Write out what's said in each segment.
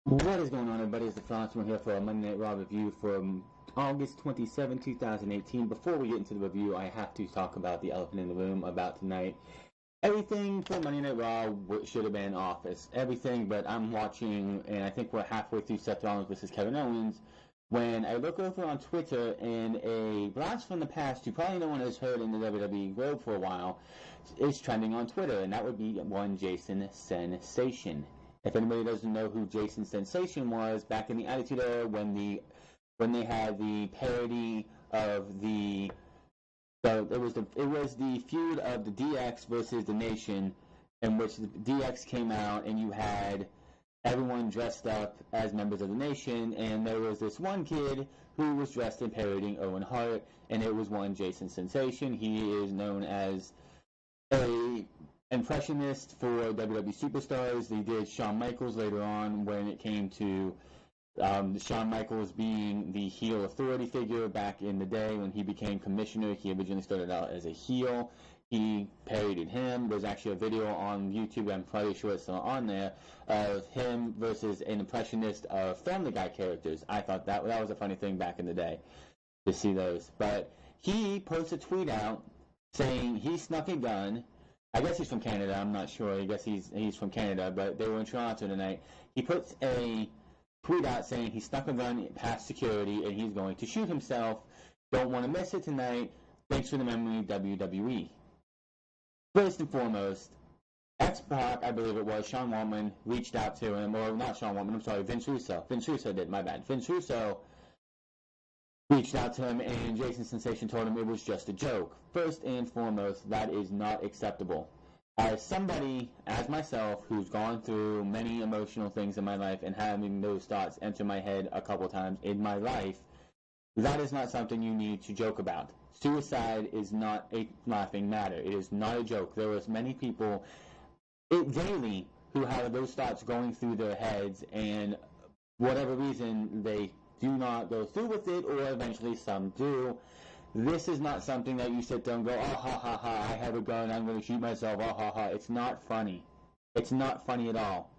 What is going on, everybody? It's the Franz. We're here for a Monday Night Raw review from August 27, 2018. Before we get into the review, I have to talk about the elephant in the room about tonight. Everything for Monday Night Raw should have been Office. Everything, but I'm watching, and I think we're halfway through Seth Rollins versus Kevin Owens, when I look over on Twitter and a blast from the past who probably no one has heard in the WWE world for a while is trending on Twitter, and that would be one Jason Sensation. If anybody doesn't know who Jason Sensation was, back in the Attitude Era, when they had the parody of it was the feud of the DX versus the Nation, in which the DX came out and you had everyone dressed up as members of the Nation, and there was this one kid who was dressed in parodying Owen Hart, and it was one Jason Sensation. He is known as a impressionist for WWE superstars. They did Shawn Michaels later on when it came to Shawn Michaels being the heel authority figure back in the day when he became commissioner. He originally started out as a heel. He parodied him. There's actually a video on YouTube, I'm pretty sure it's still on there, of him versus an impressionist of Family Guy characters. I thought that was a funny thing back in the day to see those. But he posted a tweet out saying he snuck a gun. I guess he's from Canada. I'm not sure. I guess he's from Canada, but they were in Toronto tonight. He puts a tweet out saying he snuck a gun past security and he's going to shoot himself. Don't want to miss it tonight. Thanks for the memory, WWE. First and foremost, X-Pac, I believe it was, Sean Waltman, reached out to him, or not Sean Waltman, I'm sorry, Vince Russo. Vince Russo did, my bad. Vince Russo reached out to him, and Jason Sensation told him it was just a joke. First and foremost, that is not acceptable. As somebody, as myself, who's gone through many emotional things in my life and having those thoughts enter my head a couple times in my life, that is not something you need to joke about. Suicide is not a laughing matter. It is not a joke. There are many people daily who have those thoughts going through their heads, and whatever reason they do not go through with it, or eventually some do. This is not something that you sit there and go, oh, ha, ha, ha, I have a gun, I'm going to shoot myself, oh, ha, ha. It's not funny. It's not funny at all.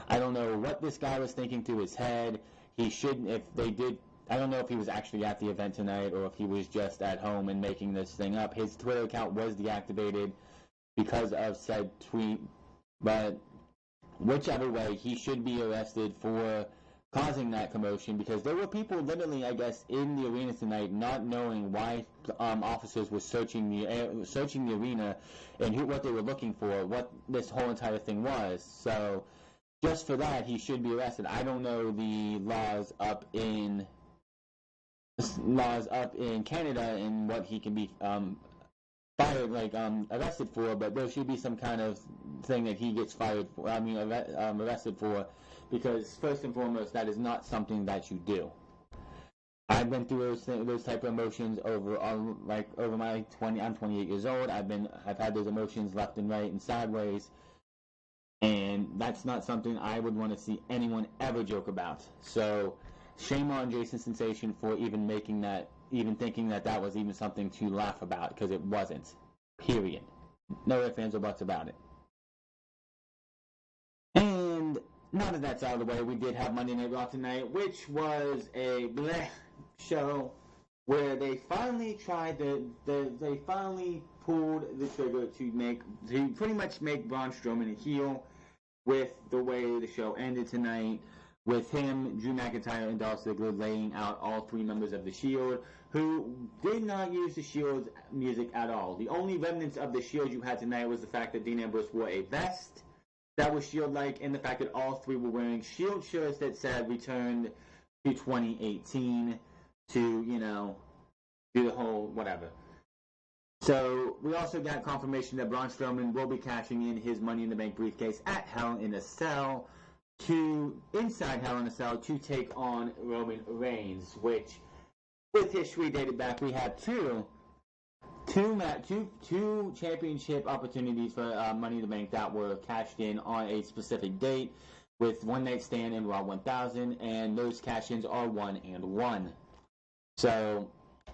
I don't know what this guy was thinking through his head. He shouldn't, if they did, I don't know if he was actually at the event tonight or if he was just at home and making this thing up. His Twitter account was deactivated because of said tweet, but whichever way, he should be arrested for causing that commotion, because there were people literally, I guess, in the arena tonight not knowing why officers were searching the arena and what they were looking for, what this whole entire thing was. So just for that, he should be arrested. I don't know the laws up in Canada and what he can be arrested for, but there should be some kind of thing that he gets arrested for, because first and foremost, that is not something that you do. I've been through those type of emotions over my 20. I'm 28 years old. I've had those emotions left and right and sideways, and that's not something I would want to see anyone ever joke about. So shame on Jason Sensation for even thinking that was even something to laugh about, because it wasn't. Period. No ifs, ands, or buts about it. And now that that's out of the way, we did have Monday Night Raw tonight, which was a bleh show where they finally they finally pulled the trigger to pretty much make Braun Strowman a heel, with the way the show ended tonight, with him, Drew McIntyre, and Dolph Ziggler laying out all three members of the Shield, who did not use the Shield's music at all. The only remnants of the Shield you had tonight was the fact that Dean Ambrose wore a vest that was Shield-like, and the fact that all three were wearing Shield shirts that said "Returned to 2018" to, do the whole whatever. So we also got confirmation that Braun Strowman will be cashing in his Money in the Bank briefcase at Hell in a Cell inside Hell in a Cell to take on Roman Reigns, which, with history dated back, we had two championship opportunities for Money in the Bank that were cashed in on a specific date, with One Night Stand and Raw 1000, and those cash-ins are 1-1. So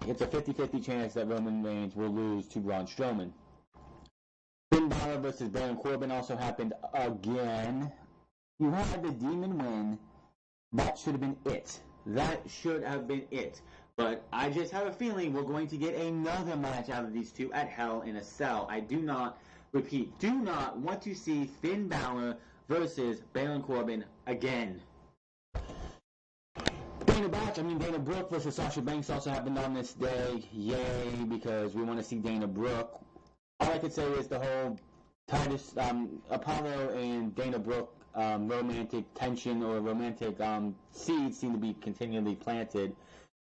it's a 50-50 chance that Roman Reigns will lose to Braun Strowman. Finn Balor versus Baron Corbin also happened again. You had the Demon win That should have been it. That should have been it. But I just have a feeling we're going to get another match out of these two at Hell in a Cell. I do not, repeat, do not want to see Finn Balor versus Baron Corbin again. Dana Brooke versus Sasha Banks also happened on this day. Yay, because we want to see Dana Brooke. All I could say is the whole Titus, Apollo and Dana Brooke romantic tension or romantic seeds seem to be continually planted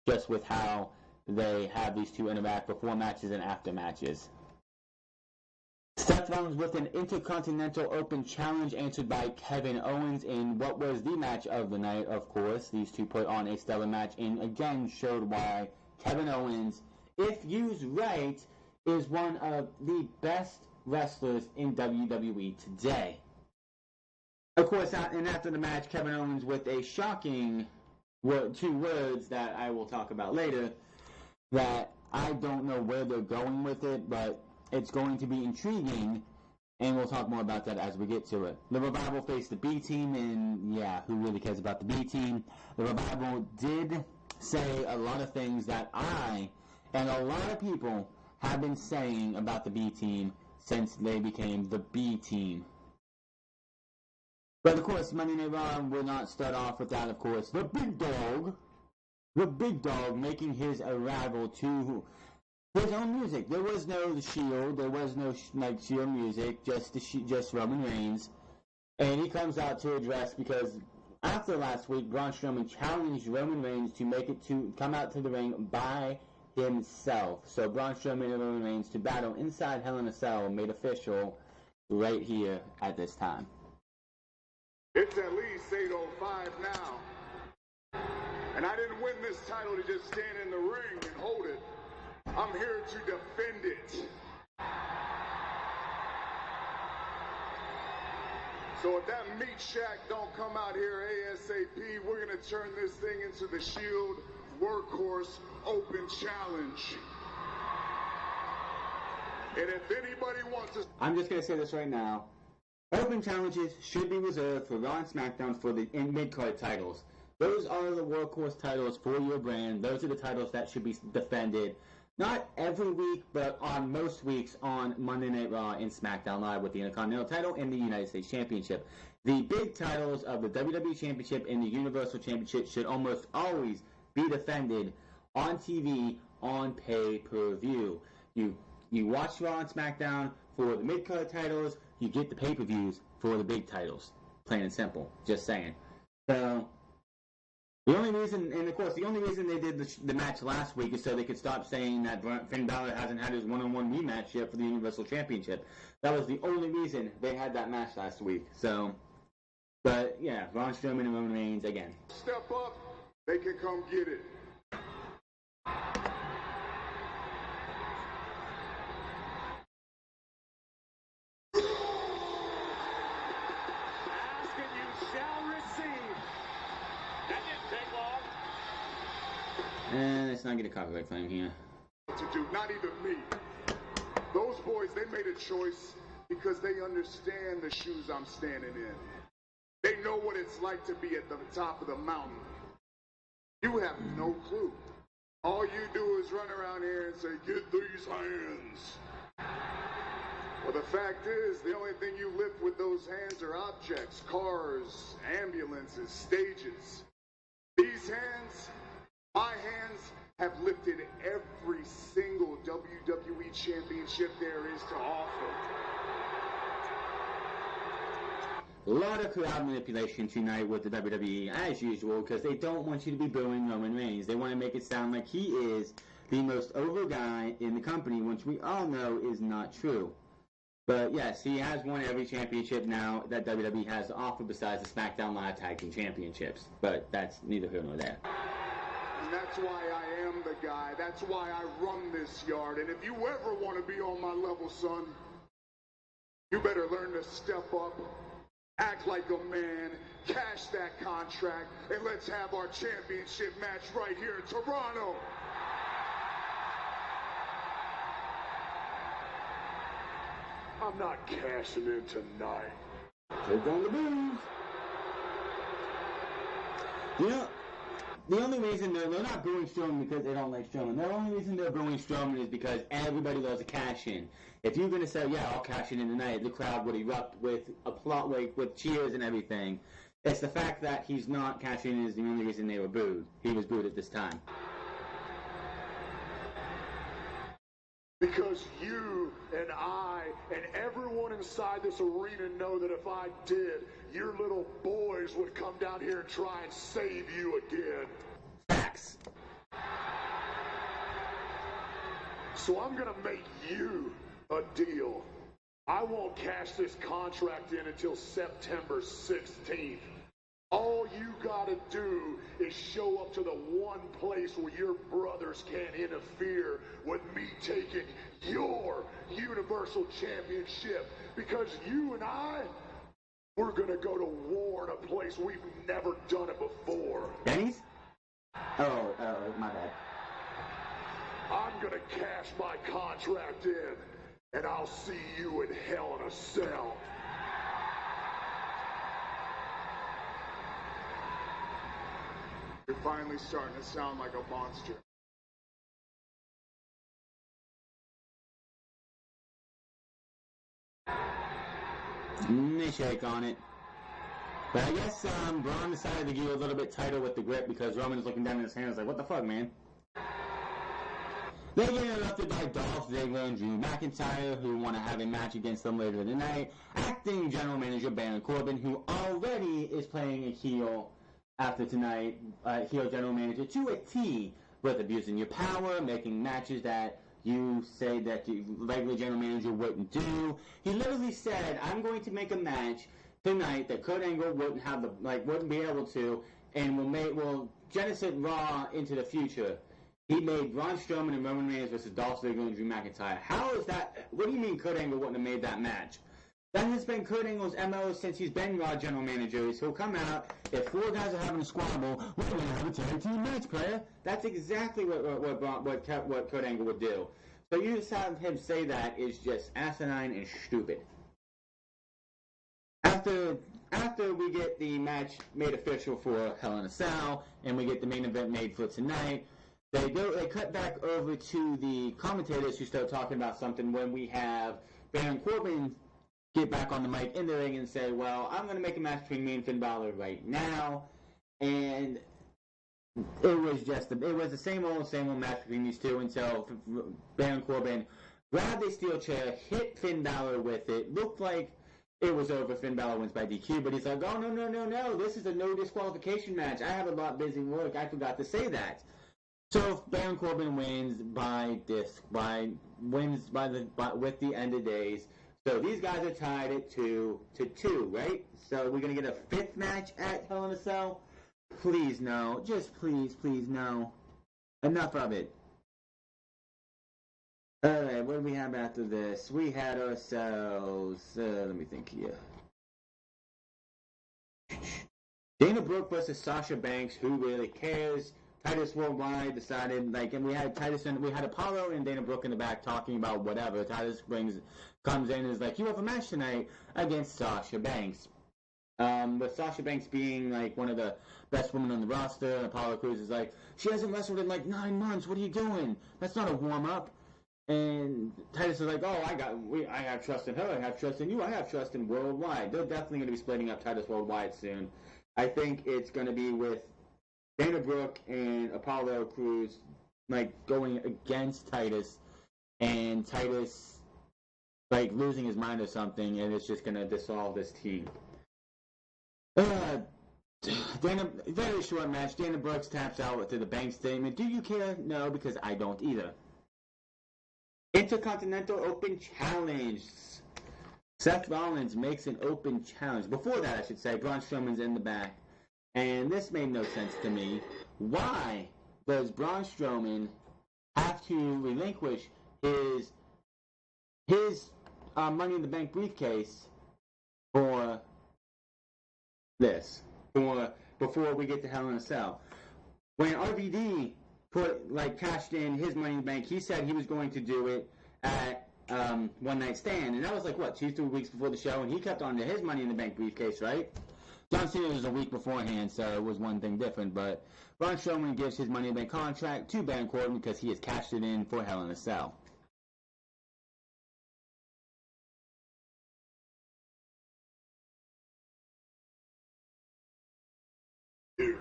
just with how they have these two interact before matches and after matches. Seth Rollins with an Intercontinental Open Challenge answered by Kevin Owens in what was the match of the night, of course. These two put on a stellar match and again showed why Kevin Owens, if used right, is one of the best wrestlers in WWE today. Of course, and after the match, Kevin Owens with a shocking two words that I will talk about later that I don't know where they're going with it, but it's going to be intriguing, and we'll talk more about that as we get to it. The Revival faced the B team, and yeah, who really cares about the B team? The Revival did say a lot of things that I and a lot of people have been saying about the B team since they became the B team. But of course, Monday Night Raw will not start off without, of course, the big dog making his arrival to his own music. There was no Shield, there was no Shield music, just Roman Reigns, and he comes out to address because after last week, Braun Strowman challenged Roman Reigns to come out to the ring by himself. So Braun Strowman and Roman Reigns to battle inside Hell in a Cell made official right here at this time. It's at least 8:05 now, and I didn't win this title to just stand in the ring and hold it. I'm here to defend it. So if that meat shack don't come out here ASAP, we're gonna turn this thing into the Shield Workhorse Open Challenge. And if anybody wants to... I'm just gonna say this right now. Open challenges should be reserved for Raw and SmackDown for the mid-card titles. Those are the workhorse titles for your brand. Those are the titles that should be defended. Not every week, but on most weeks on Monday Night Raw and SmackDown Live with the Intercontinental title and the United States Championship. The big titles of the WWE Championship and the Universal Championship should almost always be defended on TV on pay-per-view. You watch Raw and SmackDown for the mid-card titles. You get the pay-per-views for the big titles. Plain and simple. Just saying. So, the only reason they did the match last week is so they could stop saying that Finn Balor hasn't had his one-on-one rematch yet for the Universal Championship. That was the only reason they had that match last week. So, but yeah, Braun Strowman and Roman Reigns again. Step up, they can come get it. And let's not get a copyright claim here. To do, not even me. Those boys, they made a choice because they understand the shoes I'm standing in. They know what it's like to be at the top of the mountain. You have no clue. All you do is run around here and say, get these hands. Well, the fact is, the only thing you lift with those hands are objects, cars, ambulances, stages. These hands, my hands, have lifted every single WWE Championship there is to offer. A lot of crowd manipulation tonight with the WWE, as usual, because they don't want you to be booing Roman Reigns. They want to make it sound like he is the most over guy in the company, which we all know is not true. But yes, he has won every championship now that WWE has to offer besides the SmackDown Live Tag Team Championships. But that's neither here nor there. And that's why I am the guy. That's why I run this yard. And if you ever want to be on my level, son, you better learn to step up, act like a man, cash that contract, and let's have our championship match right here in Toronto. I'm not cashing in tonight. Take on the booze. You know, the only reason they're not booing Strowman because they don't like Strowman. The only reason they're booing Strowman is because everybody loves a cash in. If you're gonna say, yeah, I'll cash in tonight, the crowd would erupt with with cheers and everything. It's the fact that he's not cashing in is the only reason they were booed. He was booed at this time. Because you and I and everyone inside this arena know that if I did, your little boys would come down here and try and save you again. Facts. So I'm going to make you a deal. I won't cash this contract in until September 16th. All you gotta do is show up to the one place where your brothers can't interfere with me taking your Universal Championship. Because you and I, we're gonna go to war in a place we've never done it before. Denny's? Oh, my bad. I'm gonna cash my contract in, and I'll see you in Hell in a Cell. You're finally starting to sound like a monster. They shake on it. But I guess Braun decided to get a little bit tighter with the grip because Roman is looking down at his hands like, what the fuck, man? They get interrupted by Dolph Ziggler and Drew McIntyre, who want to have a match against them later tonight. Acting General Manager Baron Corbin, who already is playing a heel after tonight, heel general manager to a T, with abusing your power, making matches that you say that the regular general manager wouldn't do. He literally said, I'm going to make a match tonight that Kurt Angle wouldn't be able to, and will jettison Raw into the future. He made Braun Strowman and Roman Reigns versus Dolph Ziggler and Drew McIntyre. How is that? What do you mean Kurt Angle wouldn't have made that match? That has been Kurt Angle's MO since he's been Raw general manager. He'll come out, if four guys are having a squabble, we're going to have a tag team match, player. That's exactly what Kurt Angle would do. So you just have him say that is just asinine and stupid. After we get the match made official for Hell in a Cell, and we get the main event made for tonight, they cut back over to the commentators who start talking about something when we have Baron Corbin get back on the mic in the ring and say, well, I'm going to make a match between me and Finn Balor right now. And it was the same old match between these two until Baron Corbin grabbed a steel chair, hit Finn Balor with it. Looked like it was over. Finn Balor wins by DQ, but he's like, oh, no. This is a no disqualification match. I have a lot busy work. I forgot to say that. So Baron Corbin wins with the end of days. So these guys are tied at 2-2, right? So we're going to get a fifth match at Hell in a Cell? Please, no. Just please, no. Enough of it. Alright, what do we have after this? We had ourselves... let me think here. Dana Brooke versus Sasha Banks. Who really cares? Titus Worldwide decided, and we had Apollo and Dana Brooke in the back talking about whatever. Titus comes in and is like, you have a match tonight against Sasha Banks. With Sasha Banks being one of the best women on the roster, and Apollo Crews is like, she hasn't wrestled in 9 months. What are you doing? That's not a warm up. And Titus is like, oh, I have trust in her. I have trust in you. I have trust in Worldwide. They're definitely going to be splitting up Titus Worldwide soon. I think it's going to be with Dana Brooke and Apollo Crews going against Titus, and Titus losing his mind or something, and it's just gonna dissolve this team. Very short match. Dana Brooks taps out to the bank statement. Do you care? No, because I don't either. Intercontinental Open Challenge. Seth Rollins makes an open challenge. Before that, I should say, Braun Strowman's in the back. And this made no sense to me. Why does Braun Strowman have to relinquish his Money in the Bank briefcase for this? Before we get to Hell in a Cell. When RVD cashed in his Money in the Bank, he said he was going to do it at One Night Stand. And that was 2-3 weeks before the show, and he kept on to his Money in the Bank briefcase, right? John Cena was a week beforehand, so it was one thing different, but Braun Strowman gives his Money in the Bank contract to Baron Corbin because he has cashed it in for Hell in a Cell. Here's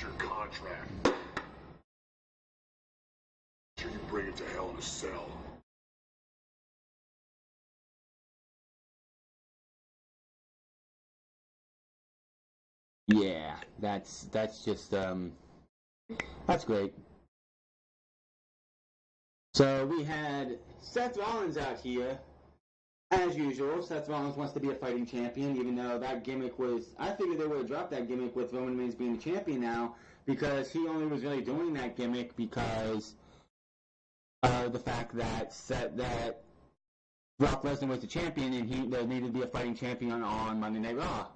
your contract. Make sure you bring it to Hell in a Cell. Yeah, that's just that's great. So we had Seth Rollins out here. As usual, Seth Rollins wants to be a fighting champion, even though that gimmick was... I figured they would have dropped that gimmick with Roman Reigns being the champion now, because he only was really doing that gimmick because of the fact that Brock Lesnar was the champion and there needed to be a fighting champion on Monday Night Raw.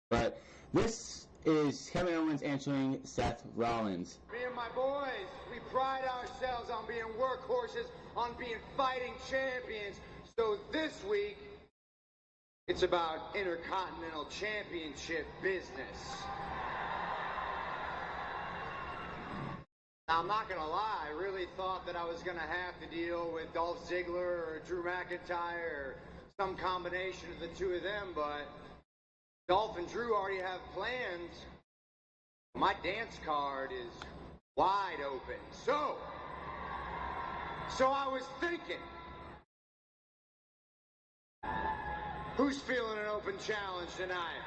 But this is Kevin Owens answering Seth Rollins. Me and my boys, we pride ourselves on being workhorses, on being fighting champions. So this week, it's about Intercontinental Championship business. Now, I'm not going to lie, I really thought that I was going to have to deal with Dolph Ziggler or Drew McIntyre or some combination of the two of them, but Dolph and Drew already have plans. My dance card is wide open. So I was thinking, who's feeling an open challenge tonight?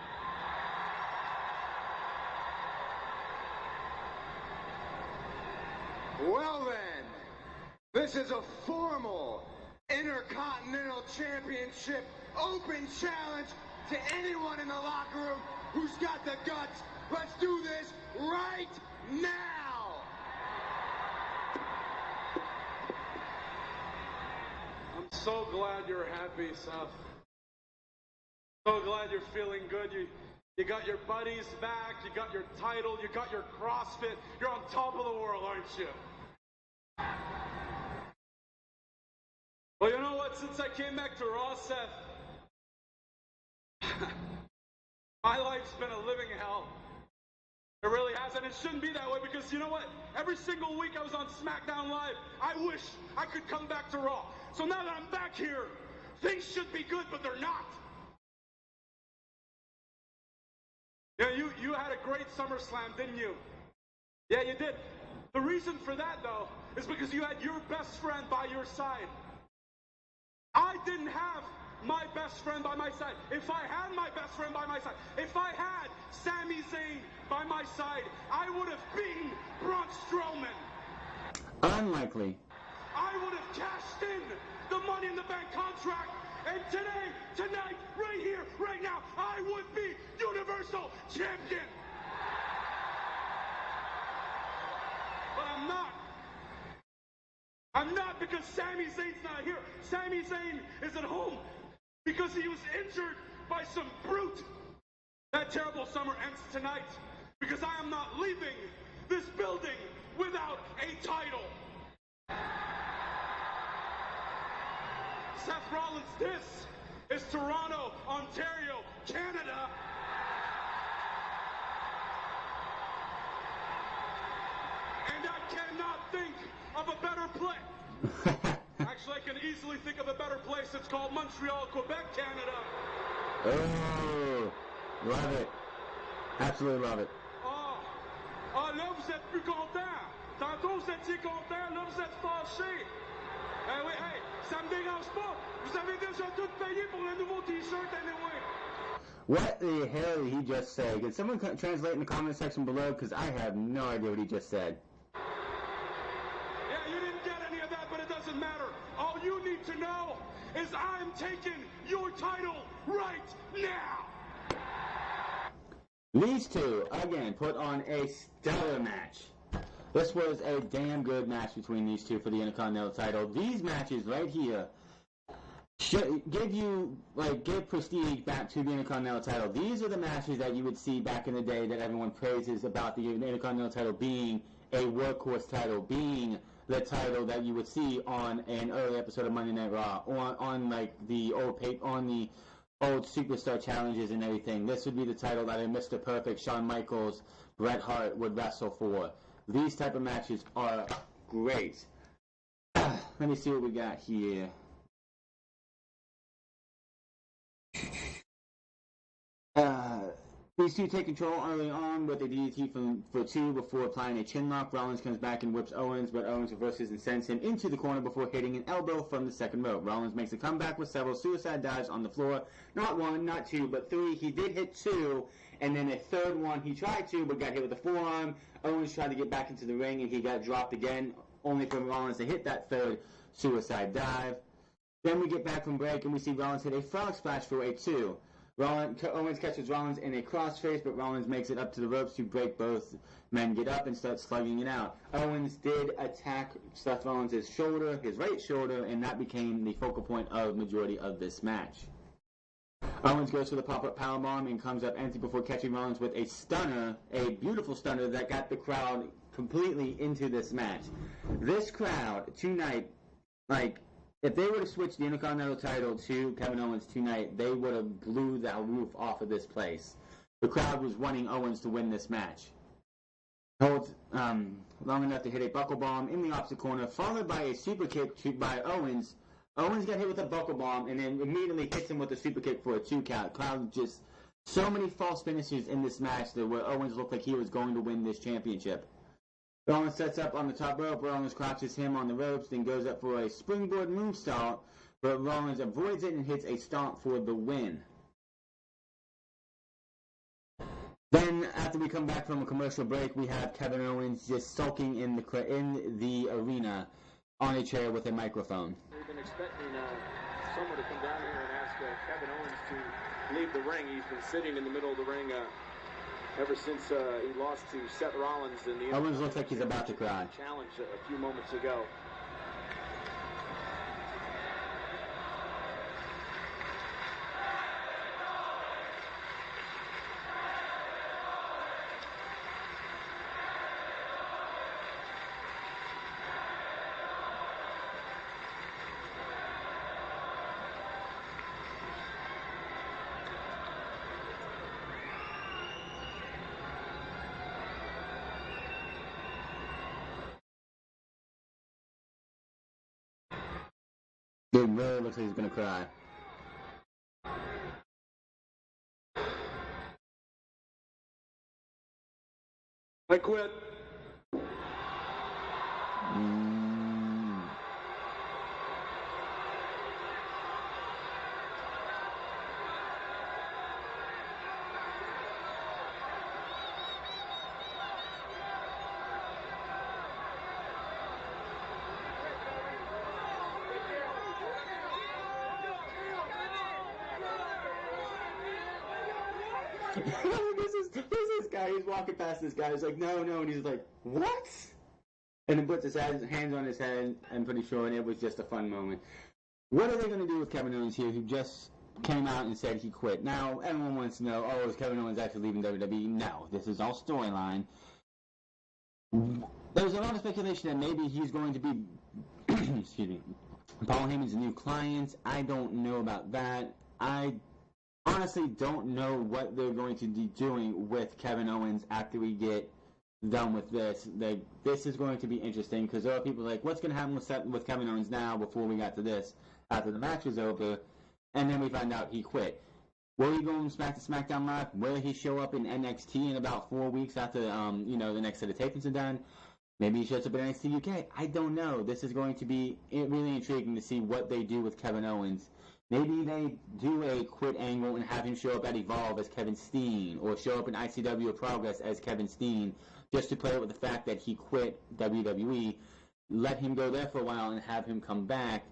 Well then, this is a formal Intercontinental Championship open challenge to anyone in the locker room who's got the guts. Let's do this right now! I'm so glad you're happy, Seth. So glad you're feeling good. You got your buddies back, you got your title, you got your CrossFit. You're on top of the world, aren't you? Well, you know what? Since I came back to Raw, Seth, my life's been a living hell. It really has, and it shouldn't be that way because you know what? Every single week I was on SmackDown Live. I wish I could come back to Raw. So now that I'm back here, things should be good, but they're not. Yeah, you had a great SummerSlam, didn't you? Yeah, you did. The reason for that, though, is because you had your best friend by your side. I didn't have my best friend by my side. If I had my best friend by my side, if I had Sami Zayn by my side, I would have beaten Braun Strowman. Unlikely. I would have cashed in the Money in the Bank contract, and today, tonight, right here, right now, I would be Universal Champion. But I'm not. I'm not because Sami Zayn's not here. Sami Zayn is at home because he was injured by some brute. That terrible summer ends tonight because I am not leaving this building without a title. Seth Rollins, this is Toronto, Ontario, Canada. And I cannot think of a better place. Actually, I can easily think of a better place. It's called Montreal, Quebec, Canada. Oh, love it. Absolutely love it. Oh, là, vous êtes plus content. Tantôt, vous étiez content. Là, vous êtes fâché. Eh oui, hey, ça me dérange pas. Vous avez déjà tout payé pour le nouveau T-shirt anyway. What the hell did he just say? Can someone translate in the comment section below? Because I have no idea what he just said. Yeah, you didn't get any of that, but it doesn't matter. All you need to know is I'm taking your title right now. These two, again, put on a stellar match. This was a damn good match between these two for the Intercontinental title. These matches right here should give prestige back to the Intercontinental title. These are the matches that you would see back in the day that everyone praises about the Intercontinental title being a workhorse title, being the title that you would see on an early episode of Monday Night Raw, on like the old old superstar challenges and everything. This would be the title that a Mr. Perfect, Shawn Michaels, Bret Hart would wrestle for. These type of matches are great. Let me see what we got here. These two take control early on with a DDT for 2 before applying a chin lock. Rollins comes back and whips Owens, but Owens reverses and sends him into the corner before hitting an elbow from the second rope. Rollins makes a comeback with several suicide dives on the floor. Not 1, not 2, but 3. He did hit 2, and then a third one he tried to, but got hit with the forearm. Owens tried to get back into the ring, and he got dropped again, only for Rollins to hit that third suicide dive. Then we get back from break, and we see Rollins hit a frog splash for a 2. Owens catches Rollins in a crossface, but Rollins makes it up to the ropes to break both men get up and start slugging it out. Owens did attack Seth Rollins' shoulder, his right shoulder, and that became the focal point of majority of this match. Owens goes for the pop-up powerbomb and comes up empty before catching Rollins with a stunner, a beautiful stunner that got the crowd completely into this match. This crowd tonight, if they would have switched the Intercontinental title to Kevin Owens tonight, they would have blew the roof off of this place. The crowd was wanting Owens to win this match. Holds long enough to hit a buckle bomb in the opposite corner, followed by a super kick by Owens. Owens got hit with a buckle bomb and then immediately hits him with a super kick for a 2 count. Crowd just so many false finishes in this match that where Owens looked like he was going to win this championship. Rollins sets up on the top rope. Rollins crouches him on the ropes, then goes up for a springboard moonsault, but Rollins avoids it and hits a stomp for the win. Then, after we come back from a commercial break, we have Kevin Owens just sulking in the arena on a chair with a microphone. We've been expecting someone to come down here and ask Kevin Owens to leave the ring. He's been sitting in the middle of the ring ever since he lost to Seth Rollins in the Owens looks like he's about to cry. Challenge a few moments ago. Dude really looks like he's gonna cry. I quit. This guy. He's walking past this guy. He's like, no, and he's like, what? And then puts his hands on his head. I'm pretty sure, and it was just a fun moment. What are they going to do with Kevin Owens here, who just came out and said he quit? Now, everyone wants to know, is Kevin Owens actually leaving WWE? No, this is all storyline. There's a lot of speculation that maybe he's going to be, excuse me, Paul Heyman's new client. I don't know about that. I honestly don't know what they're going to be doing with Kevin Owens after we get done with this. This is going to be interesting because there are people like, what's going to happen with Kevin Owens now before we got to this, after the match was over, and then we find out he quit. Will he go on SmackDown Live? Will he show up in NXT in about 4 weeks after the next set of tapings are done? Maybe he shows up in NXT UK. I don't know. This is going to be really intriguing to see what they do with Kevin Owens. Maybe they do a quit angle and have him show up at Evolve as Kevin Steen, or show up in ICW or Progress as Kevin Steen, just to play it with the fact that he quit WWE. Let him go there for a while and have him come back.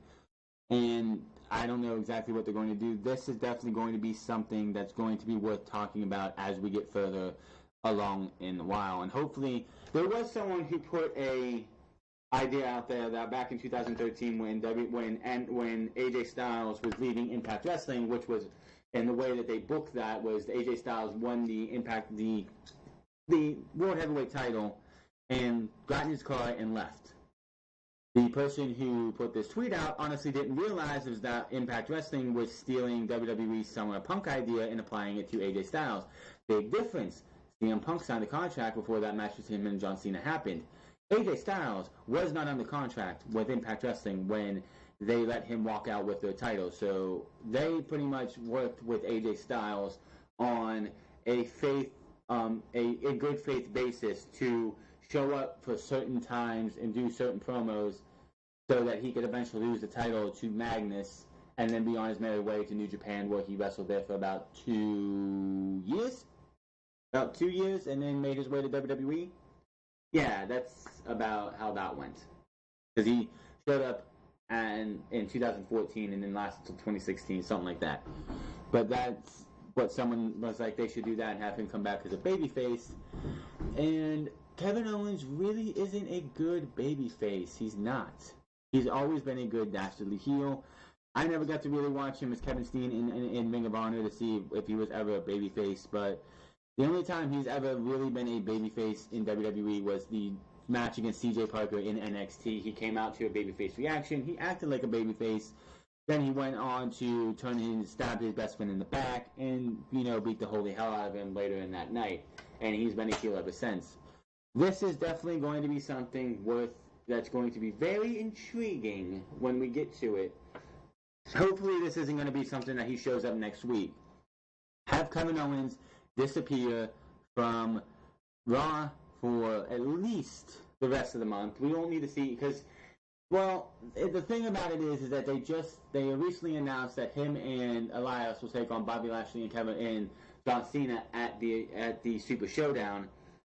And I don't know exactly what they're going to do. This is definitely going to be something that's going to be worth talking about as we get further along in the while. And hopefully, there was someone who put a idea out there that back in 2013 when AJ Styles was leaving Impact Wrestling, which was, and the way that they booked that was AJ Styles won the World Heavyweight title and got in his car and left. The person who put this tweet out honestly didn't realize it was that Impact Wrestling was stealing WWE's Summer Punk idea and applying it to AJ Styles. Big difference. CM Punk signed a contract before that match between him and John Cena happened. AJ Styles was not under contract with Impact Wrestling when they let him walk out with the title. So they pretty much worked with AJ Styles on a good faith basis to show up for certain times and do certain promos so that he could eventually lose the title to Magnus and then be on his merry way to New Japan, where he wrestled there for about 2 years. About 2 years, and then made his way to WWE. Yeah, that's about how that went. Because he showed up in 2014 and then lasted until 2016, something like that. But that's what someone was like, they should do that and have him come back as a babyface. And Kevin Owens really isn't a good babyface. He's not. He's always been a good dastardly heel. I never got to really watch him as Kevin Steen in Ring of Honor to see if he was ever a babyface, but the only time he's ever really been a babyface in WWE was the match against CJ Parker in NXT. He came out to a babyface reaction. He acted like a babyface. Then he went on to stab his best friend in the back and, beat the holy hell out of him later in that night. And he's been a heel ever since. This is definitely going to be something that's going to be very intriguing when we get to it. Hopefully this isn't going to be something that he shows up next week. Have Kevin Owens disappear from Raw for at least the rest of the month. We don't need to see, because, well, the thing about it is that they recently announced that him and Elias will take on Bobby Lashley and Kevin and John Cena at the Super Showdown.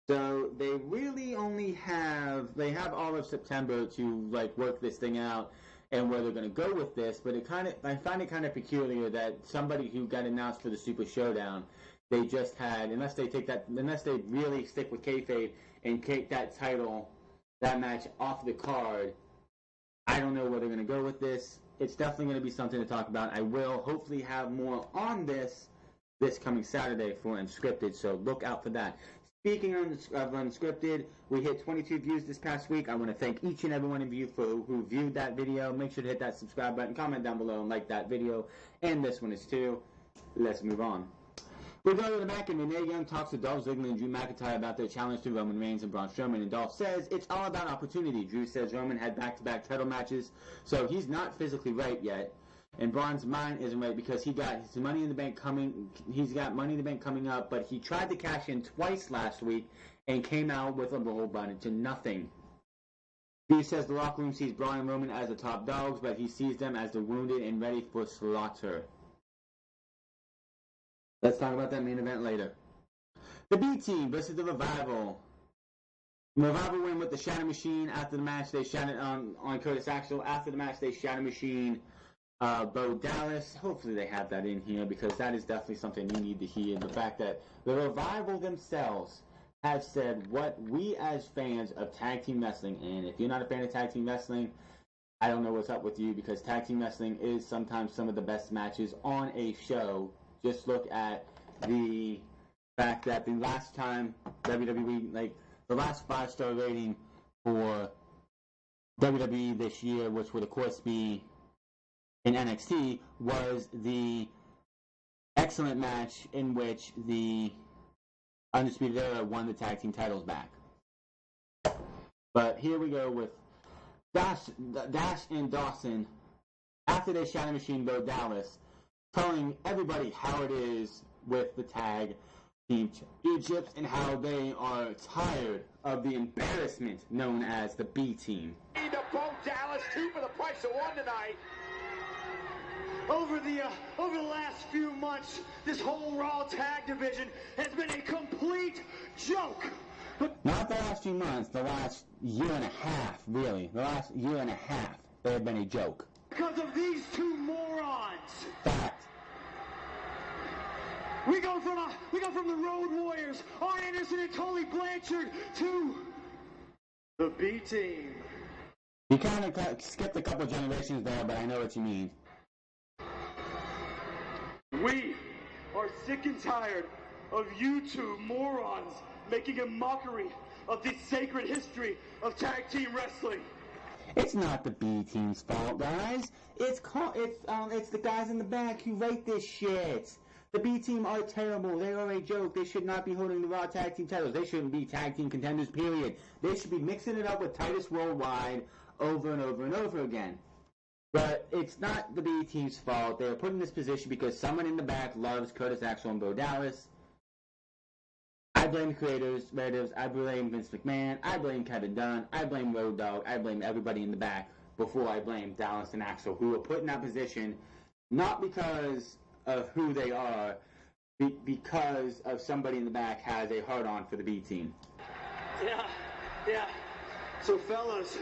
So they really have all of September to work this thing out and where they're going to go with this. But I find it kind of peculiar that somebody who got announced for the Super Showdown, they just had, unless they really stick with kayfabe and take that match off the card, I don't know where they're going to go with this. It's definitely going to be something to talk about. I will hopefully have more on this coming Saturday for Unscripted, so look out for that. Speaking of Unscripted, we hit 22 views this past week. I want to thank each and every one of you who viewed that video. Make sure to hit that subscribe button, comment down below, and like that video. And this one is too. Let's move on. We go to the back, and Renee Young talks to Dolph Ziggler and Drew McIntyre about their challenge to Roman Reigns and Braun Strowman, and Dolph says it's all about opportunity. Drew says Roman had back-to-back title matches, so he's not physically right yet. And Braun's mind isn't right because he got his Money in the Bank coming. He's got Money in the Bank coming up, but he tried to cash in twice last week and came out with a whole bunch of nothing. Drew says the locker room sees Braun and Roman as the top dogs, but he sees them as the wounded and ready for slaughter. Let's talk about that main event later. The B Team versus the Revival. The Revival win with the Shadow Machine. After the match, they shouted on Curtis Axel. After the match, they Shadow Machine Bo Dallas. Hopefully they have that in here because that is definitely something you need to hear. The fact that the Revival themselves have said what we as fans of tag team wrestling, and if you're not a fan of tag team wrestling, I don't know what's up with you, because tag team wrestling is sometimes some of the best matches on a show. Just look at the fact that the last time WWE, the last 5-star rating for WWE this year, which would of course be in NXT, was the excellent match in which the Undisputed Era won the tag team titles back. But here we go with Dash and Dawson, after they Shadow Machine Bo Dallas, telling everybody how it is with the tag team championships and how they are tired of the embarrassment known as the B Team. The Bo Dallas 2 for the price of 1 tonight. Over the last few months, this whole Raw tag division has been a complete joke. Not the last few months, the last year and a half, really. The last year and a half, they have been a joke. Because of these two morons. Fact. We go from the Road Warriors, Arn Anderson and Tully Blanchard, to the B Team. You kind of skipped a couple generations there, but I know what you mean. We are sick and tired of you two morons making a mockery of the sacred history of tag team wrestling. It's not the B team's fault, guys. It's the guys in the back who write this shit. The B team are terrible. They are a joke. They should not be holding the Raw Tag Team titles. They shouldn't be tag team contenders, period. They should be mixing it up with Titus Worldwide over and over and over again. But it's not the B team's fault. They were put in this position because someone in the back loves Curtis Axel and Bo Dallas. I blame the creators, I blame Vince McMahon, I blame Kevin Dunn, I blame Road Dogg, I blame everybody in the back before I blame Dallas and Axel, who were put in that position not because of who they are, because of somebody in the back has a hard-on for the B team. Yeah. So fellas,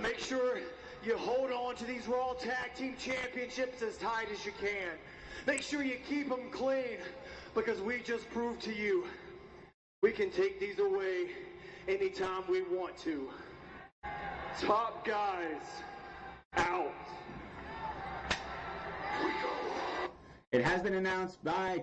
make sure you hold on to these Raw Tag Team Championships as tight as you can. Make sure you keep them clean, because we just proved to you we can take these away anytime we want to. Top guys, out. We go. It has been announced by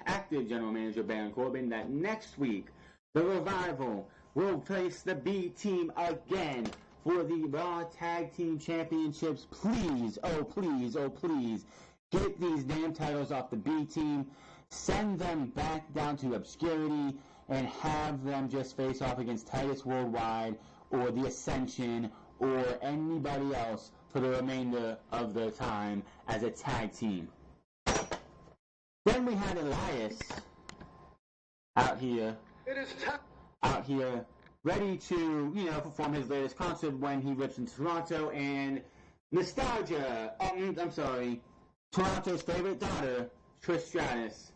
active General Manager Baron Corbin that next week, the Revival will face the B team again for the Raw Tag Team Championships. Please, oh please, get these damn titles off the B team. Send them back down to obscurity and have them just face off against Titus Worldwide or the Ascension or anybody else for the remainder of the time as a tag team. Then we had Elias out here ready to, perform his latest concert when he rips into Toronto, and nostalgia, Toronto's favorite daughter, Trish Stratus,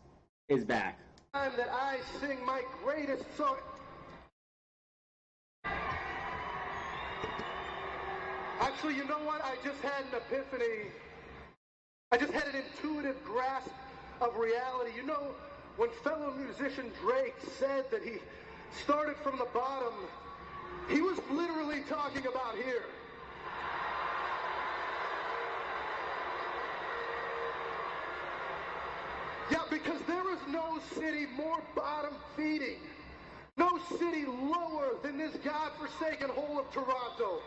is back. Time that I sing my greatest song. Actually, you know what? I just had an epiphany. I just had an intuitive grasp of reality. You know, when fellow musician Drake said that he started from the bottom, he was literally talking about here. Yeah, because there is no city more bottom-feeding, no city lower than this godforsaken hole of Toronto.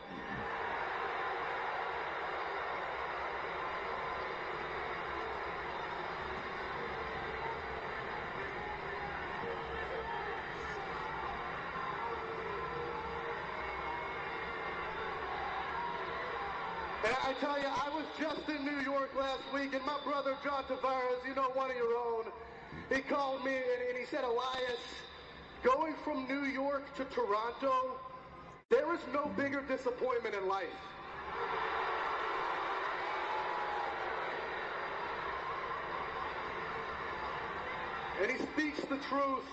And I tell you, I was just in New York last week, and my brother John Tavares, one of your own, he called me and he said, Elias, going from New York to Toronto, there is no bigger disappointment in life. And he speaks the truth.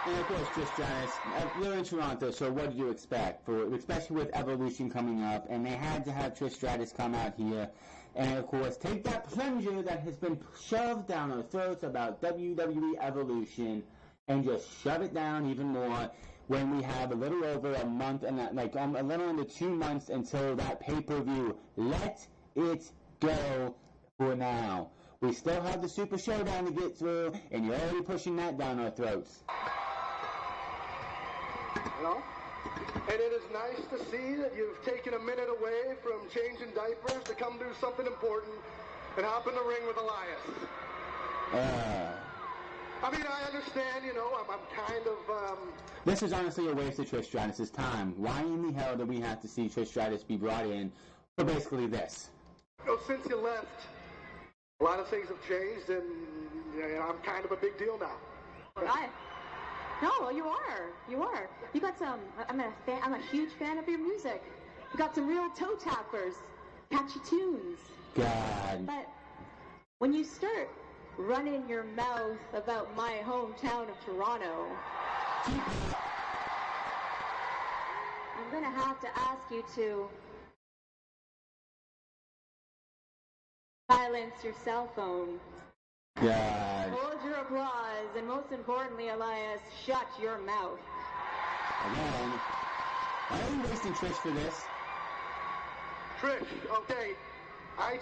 And of course, Trish Stratus, we're in Toronto, so what do you expect? Especially with Evolution coming up, and they had to have Trish Stratus come out here, and of course, take that plunger that has been shoved down our throats about WWE Evolution, and just shove it down even more when we have a little over a month, and a little under 2 months until that pay-per-view. Let it go for now. We still have the Super Showdown to get through, and you're already pushing that down our throats. And it is nice to see that you've taken a minute away from changing diapers to come do something important and hop in the ring with Elias. I mean, I understand, I'm kind of, This is honestly a waste of Trish Stratus' time. Why in the hell do we have to see Trish Stratus be brought in for basically this? Since you left, a lot of things have changed, and I'm kind of a big deal now. No, you are. You got some. I'm a huge fan of your music. You got some real toe tappers, catchy tunes. God. But when you start running your mouth about my hometown of Toronto, I'm gonna have to ask you to silence your cell phone. God. Hold your applause, and most importantly, Elias, shut your mouth. Again, why are you wasting Trish for this? Trish, okay, I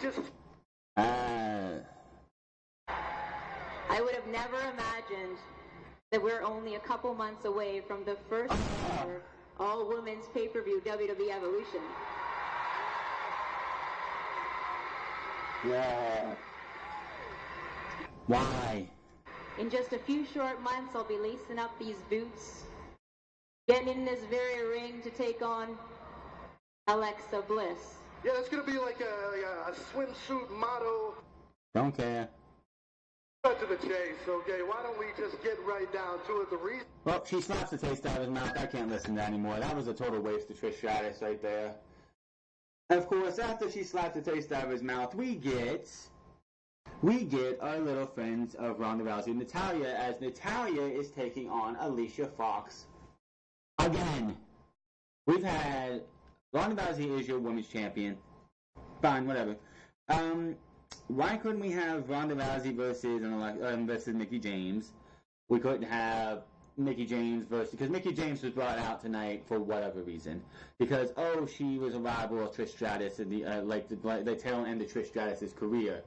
would have never imagined that we're only a couple months away from the first ever all-women's pay-per-view WWE Evolution. Yeah. Why? In just a few short months, I'll be lacing up these boots, getting in this very ring to take on Alexa Bliss. Yeah, it's gonna be like a swimsuit model. Don't care. Cut to the chase, okay? Why don't we just get right down to it? The reason. Well, she slaps the taste out of his mouth. I can't listen to that anymore. That was a total waste of Trish Stratus right there. Of course, after she slapped the taste out of his mouth, we get our little friends of Ronda Rousey, Natalya, as Natalya is taking on Alicia Fox again. We've had Ronda Rousey is your women's champion. Fine, whatever. Why couldn't we have Ronda Rousey versus Mickie James? We couldn't have Mickie James because Mickie James was brought out tonight for whatever reason. Because she was a rival of Trish Stratus in the tail end of Trish Stratus' career,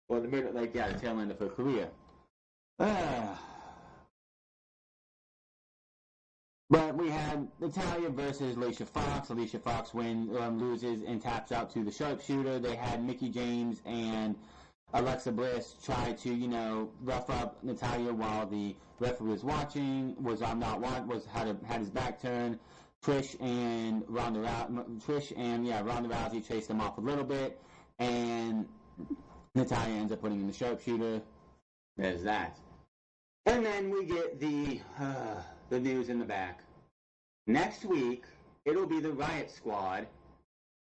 or the tail end of her career. But we had Natalya versus Alicia Fox. Alicia Fox loses and taps out to the sharpshooter. They had Mickie James and Alexa Bliss try to, rough up Natalya while the referee was watching. Had his back turned. Trish and Ronda Rousey chased them off a little bit, and Natalya ends up putting in the sharpshooter. There's that. And then we get the news in the back. Next week, it'll be the Riot Squad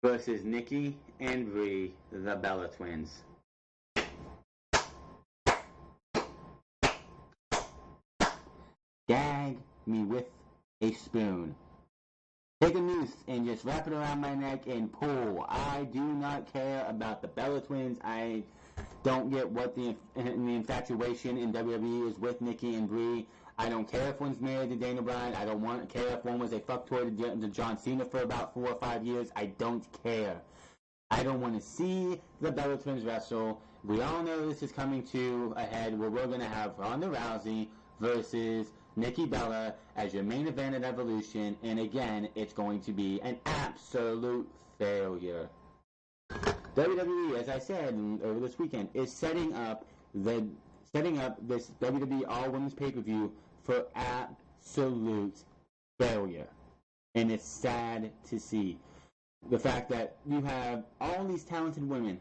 versus Nikki and Brie, the Bella Twins. Gag me with a spoon. Take a noose and just wrap it around my neck and pull. I do not care about the Bella Twins. I don't get what the infatuation in WWE is with Nikki and Brie. I don't care if one's married to Dana Bryan. I don't care if one was a fucktoy to John Cena for about 4 or 5 years. I don't care. I don't want to see the Bella Twins wrestle. We all know this is coming to a head where we're going to have Ronda Rousey versus Nikki Bella as your main event at Evolution. And again, it's going to be an absolute failure. WWE, as I said over this weekend, is setting up this WWE All Women's pay-per-view for absolute failure. And it's sad to see. The fact that you have all these talented women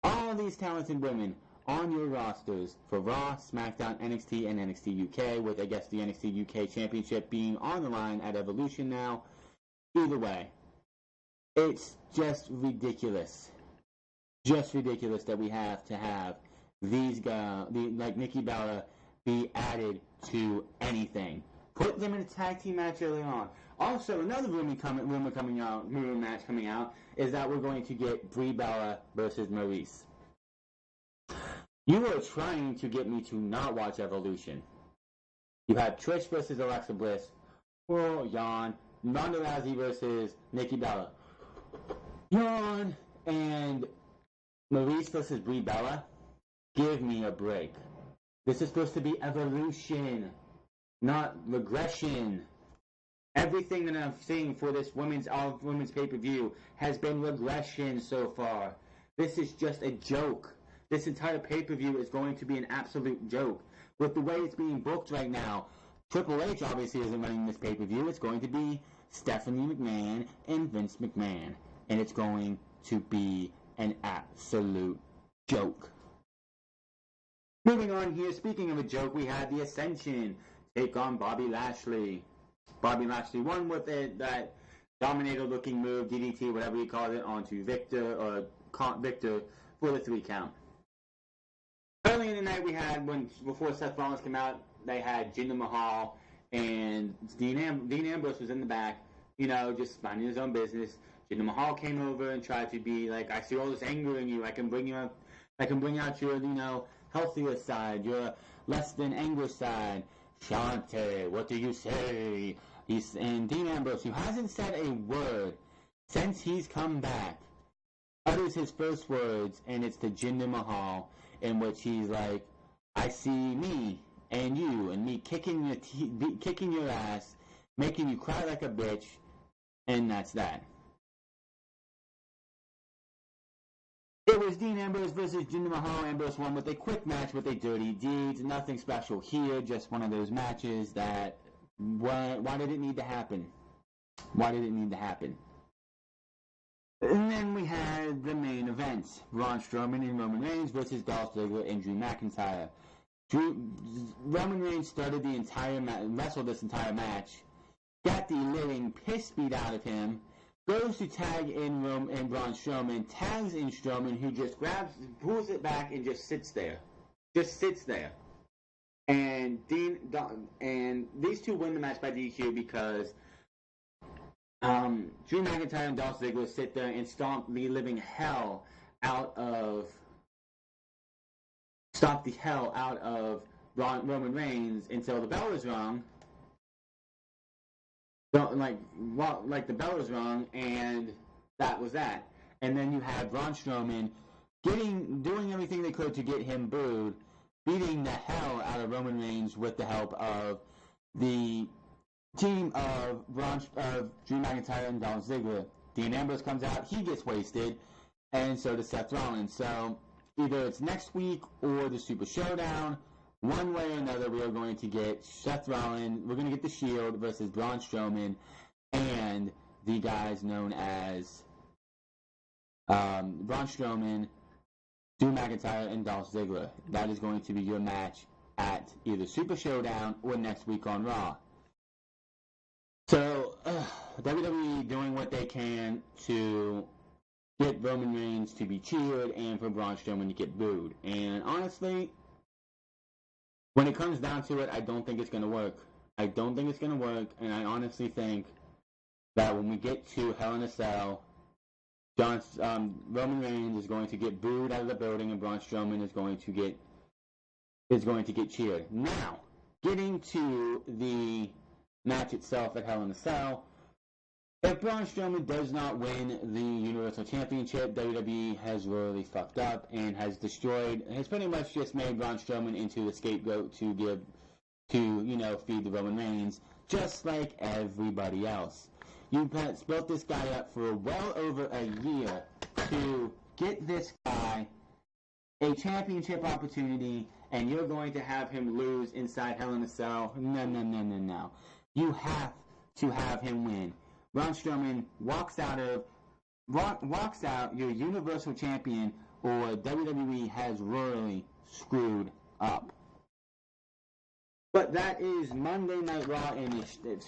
on your rosters for Raw, SmackDown, NXT, and NXT UK, with, I guess, the NXT UK Championship being on the line at Evolution now. Either way, it's just ridiculous. Just ridiculous that we have to have these guys, like Nikki Bella, be added to anything. Put them in a tag team match early on. Also, another rumor match coming out is that we're going to get Brie Bella versus Maurice. You are trying to get me to not watch Evolution. You had Trish versus Alexa Bliss. Oh, yawn. Ronda Rousey versus Nikki Bella. Yawn. And Maurice versus Brie Bella. Give me a break. This is supposed to be evolution, not regression. Everything that I'm seeing for this women's pay-per-view has been regression so far. This is just a joke. This entire pay-per-view is going to be an absolute joke. With the way it's being booked right now, Triple H obviously isn't running this pay-per-view. It's going to be Stephanie McMahon and Vince McMahon. And it's going to be an absolute joke. Moving on here, speaking of a joke, we had the Ascension take on Bobby Lashley. Bobby Lashley won with that Dominator-looking move, DDT, whatever you call it, onto Victor for the 3 count. Early in the night, we had, before Seth Rollins came out, they had Jinder Mahal and Dean Ambrose was in the back, just minding his own business. Jinder Mahal came over and tried to be like, I see all this anger in you. I can bring out your, healthier side, your less than angry side. Shante, what do you say? And Dean Ambrose, who hasn't said a word since he's come back, utters his first words, and it's to Jinder Mahal, in which he's like, I see me and you and me kicking your ass, making you cry like a bitch, and that's that. It was Dean Ambrose versus Jinder Mahal. Ambrose won with a quick match with a dirty deeds. Nothing special here, just one of those matches that, why did it need to happen? Why did it need to happen? And then we had the main event. Braun Strowman and Roman Reigns versus Dolph Ziggler and Drew McIntyre. Roman Reigns started the entire wrestled this entire match, got the living piss beat out of him, goes to tag in Braun Strowman, tags in Strowman, who just pulls it back and just sits there. And these two win the match by DQ because Drew McIntyre and Dolph Ziggler sit there and stomp the hell out of Roman Reigns until the bell is rung. Like the bell was rung, and that was that. And then you had Braun Strowman doing everything they could to get him booed, beating the hell out of Roman Reigns with the help of the team of Drew McIntyre and Dolph Ziggler. Dean Ambrose comes out, he gets wasted, and so does Seth Rollins. So either it's next week or the Super Showdown. One way or another, we are going to get Seth Rollins, we're going to get the Shield versus Braun Strowman and the guys known as Braun Strowman, Drew McIntyre, and Dolph Ziggler. That is going to be your match at either Super Showdown or next week on Raw. So, WWE doing what they can to get Roman Reigns to be cheered and for Braun Strowman to get booed. And honestly, when it comes down to it, I don't think it's going to work. And I honestly think that when we get to Hell in a Cell, Roman Reigns is going to get booed out of the building, and Braun Strowman is going to get cheered. Now, getting to the match itself at Hell in a Cell, if Braun Strowman does not win the Universal Championship, WWE has really fucked up and has pretty much just made Braun Strowman into the scapegoat to feed the Roman Reigns, just like everybody else. You built this guy up for well over a year to get this guy a championship opportunity, and you're going to have him lose inside Hell in a Cell? No. You have to have him win. Braun Strowman walks out, your Universal Champion, or WWE has royally screwed up. But that is Monday Night Raw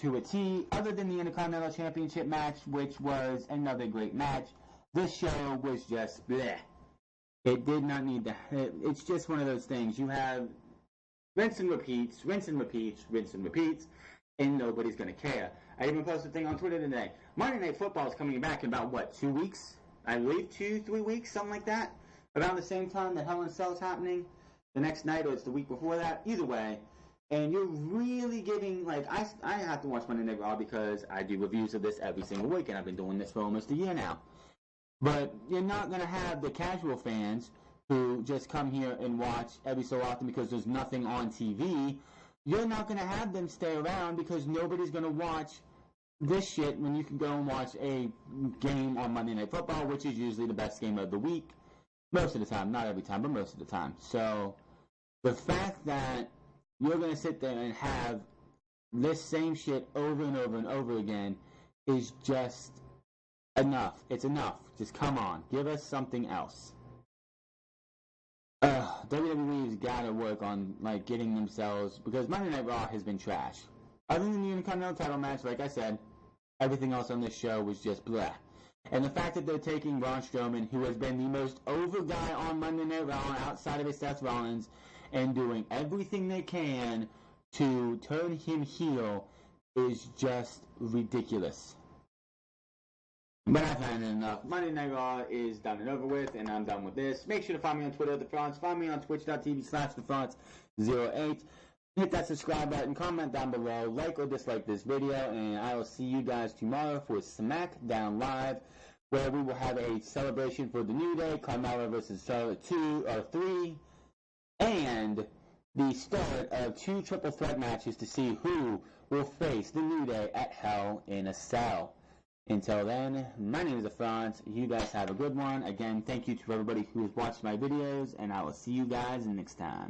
to a T. Other than the Intercontinental Championship match, which was another great match, this show was just bleh. It did not need to. It's just one of those things. You have rinse and repeats, and nobody's going to care. I even posted a thing on Twitter today. Monday Night Football is coming back in about, 2 weeks? I believe 2-3 weeks, something like that. Around the same time that Hell in a Cell is happening. The next night, or it's the week before that. Either way. And you're really giving, I have to watch Monday Night Raw because I do reviews of this every single week, and I've been doing this for almost a year now. But you're not going to have the casual fans who just come here and watch every so often because there's nothing on TV. You're not going to have them stay around because nobody's going to watch this shit when you can go and watch a game on Monday Night Football, which is usually the best game of the week. Most of the time. Not every time, but most of the time. So, the fact that you're going to sit there and have this same shit over and over and over again is just enough. It's enough. Just come on. Give us something else. WWE's got to work on getting themselves, because Monday Night Raw has been trash. Other than the Intercontinental title match, like I said, everything else on this show was just bleh. And the fact that they're taking Braun Strowman, who has been the most over guy on Monday Night Raw outside of Seth Rollins, and doing everything they can to turn him heel is just ridiculous. But I've had enough. Monday Night Raw is done and over with, and I'm done with this. Make sure to find me on Twitter at TheFrance. Find me on twitch.tv/TheFrance08. Hit that subscribe button, comment down below, like or dislike this video, and I will see you guys tomorrow for SmackDown Live, where we will have a celebration for the New Day, Carmella versus Charlotte 2 or 3, and the start of 2 triple threat matches to see who will face the New Day at Hell in a Cell. Until then, my name is Franz. You guys have a good one. Again, thank you to everybody who has watched my videos, and I will see you guys next time.